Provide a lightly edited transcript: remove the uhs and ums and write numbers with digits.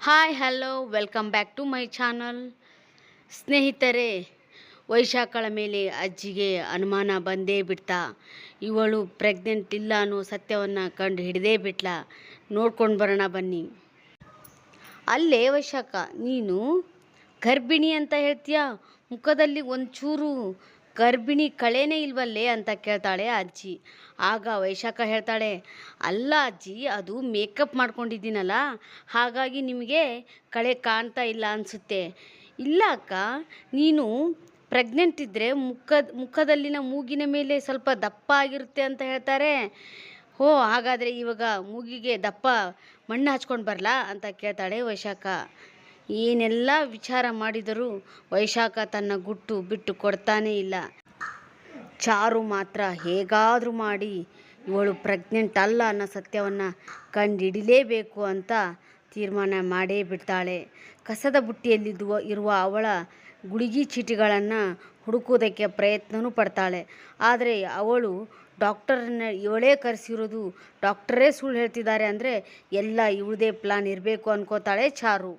Hi hello welcome back to my channel. ಸ್ನೇಹಿತರೆ, ವೈಶಾಖಳ ಮೇಲೆ ಅಜ್ಜಿಗೆ ಅನುಮಾನ ಬಂದೇ ಬಿಡ್ತಾ. ಇವಳು ಪ್ರೆಗ್ನೆಂಟ್ ಇಲ್ಲ ಅನ್ನೋ ಸತ್ಯವನ್ನು ಕಂಡು ಹಿಡಿದೇ ಬಿಟ್ಲ. ನೋಡ್ಕೊಂಡು ಬರೋಣ ಬನ್ನಿ. ಅಲ್ಲೇ ವೈಶಾಖ, ನೀನು ಗರ್ಭಿಣಿ ಅಂತ ಹೇಳ್ತೀಯ, ಮುಖದಲ್ಲಿ ಒಂಚೂರು ಗರ್ಭಿಣಿ ಕಳೆನೇ ಇಲ್ವಲ್ಲೇ ಅಂತ ಕೇಳ್ತಾಳೆ ಅಜ್ಜಿ. ಆಗ ವೈಶಾಖ ಹೇಳ್ತಾಳೆ, ಅಲ್ಲ ಅಜ್ಜಿ, ಅದು ಮೇಕಪ್ ಮಾಡ್ಕೊಂಡಿದ್ದೀನಲ್ಲ, ಹಾಗಾಗಿ ನಿಮಗೆ ಕಳೆ ಕಾಣ್ತಾ ಇಲ್ಲ ಅನಿಸುತ್ತೆ. ಇಲ್ಲ ಅಕ್ಕ, ನೀನು ಪ್ರೆಗ್ನೆಂಟ್ ಇದ್ದರೆ ಮುಖದಲ್ಲಿನ ಮೂಗಿನ ಮೇಲೆ ಸ್ವಲ್ಪ ದಪ್ಪ ಆಗಿರುತ್ತೆ ಅಂತ ಹೇಳ್ತಾರೆ. ಹಾಗಾದರೆ ಇವಾಗ ಮೂಗಿಗೆ ದಪ್ಪ ಮಣ್ಣು ಹಚ್ಕೊಂಡು ಬರಲಾ ಅಂತ ಕೇಳ್ತಾಳೆ ವೈಶಾಖ. ಏನೆಲ್ಲ ವಿಚಾರ ಮಾಡಿದರೂ ವೈಶಾಖ ತನ್ನ ಗುಟ್ಟು ಬಿಟ್ಟು ಕೊಡ್ತಾನೇ ಇಲ್ಲ. ಚಾರು ಮಾತ್ರ ಹೇಗಾದರೂ ಮಾಡಿ ಇವಳು ಪ್ರೆಗ್ನೆಂಟ್ ಅಲ್ಲ ಅನ್ನೋ ಸತ್ಯವನ್ನು ಕಂಡುಹಿಡಿಲೇಬೇಕು ಅಂತ ತೀರ್ಮಾನ ಮಾಡೇ ಬಿಡ್ತಾಳೆ. ಕಸದ ಬುಟ್ಟಿಯಲ್ಲಿ ಇರುವ ಅವಳ ಗುಳಿಗೆ ಚೀಟಿಗಳನ್ನು ಹುಡುಕೋದಕ್ಕೆ ಪ್ರಯತ್ನವೂ ಪಡ್ತಾಳೆ. ಆದರೆ ಅವಳು ಡಾಕ್ಟರನ್ನ ಇವಳೇ ಕರೆಸಿರೋದು, ಡಾಕ್ಟರೇ ಸುಳ್ಳು ಹೇಳ್ತಿದ್ದಾರೆ ಅಂದರೆ ಎಲ್ಲ ಇವಳದೇ ಪ್ಲಾನ್ ಇರಬೇಕು ಅನ್ಕೋತಾಳೆ ಚಾರು.